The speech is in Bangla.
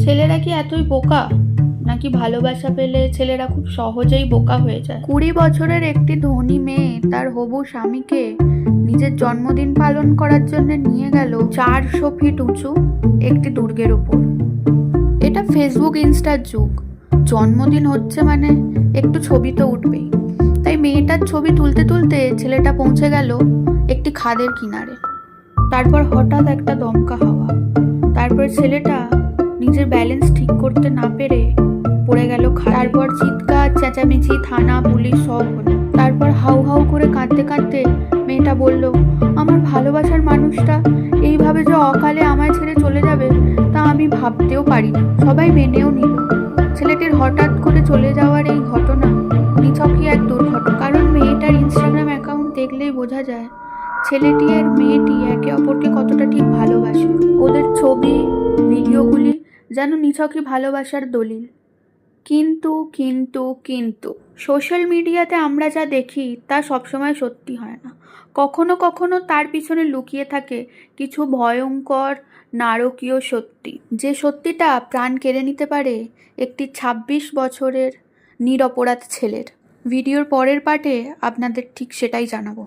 ছেলেরা কি এতই বোকা, নাকি ভালোবাসা পেলে ছেলেরা খুব সহজেই বোকা হয়ে যায়? 20 বছরের একটি ধনী মেয়ে তার হবু স্বামীকে নিজের জন্মদিন পালন করার জন্য নিয়ে গেল 400 ফিট উঁচু একটি দুর্গের উপর। এটা ফেসবুক ইনস্টার যুগ। জন্মদিন হচ্ছে মানে একটু ছবি তো উঠবেই। তাই মেয়েটার ছবি তুলতে তুলতে ছেলেটা পৌঁছে গেল একটি খাদের কিনারে। তারপর হঠাৎ একটা দমকা হাওয়া। তারপর ছেলেটা নিজের ব্যালেন্স ঠিক করতে না পেরে পড়ে গেল। তারপর চিৎকার চেঁচামেচি, থানা পুলিশ সব হলো। তারপর হাউ হাউ করে কাঁদতে কাঁদতে মেয়েটা বলল, আমার ভালোবাসার মানুষটা এইভাবে যে অকালে আমায় ছেড়ে চলে যাবে তা আমি ভাবতেও পারিনি। সবাই মেনেও নিল। ছেলেটির হঠাৎ করে চলে যাওয়ার এই ঘটনা নিছকই এক দুর্ঘটনা। কারণ মেয়েটার ইনস্টাগ্রাম অ্যাকাউন্ট দেখলেই বোঝা যায় ছেলেটি আর মেয়েটি একে অপরকে কতটা ঠিক ভালোবাসে। ওদের ছবি ভিডিওগুলি যেন নিছকই ভালোবাসার দলিল। কিন্তু কিন্তু কিন্তু সোশ্যাল মিডিয়াতে আমরা যা দেখি তা সবসময় সত্যি হয় না। কখনো কখনো তার পিছনে লুকিয়ে থাকে কিছু ভয়ঙ্কর নারকীয় সত্যি, যে সত্যিটা প্রাণ কেড়ে নিতে পারে একটি 26 বছরের নিরপরাধ ছেলের। ভিডিওর পরের পার্টে আপনাদের ঠিক সেটাই জানাবো।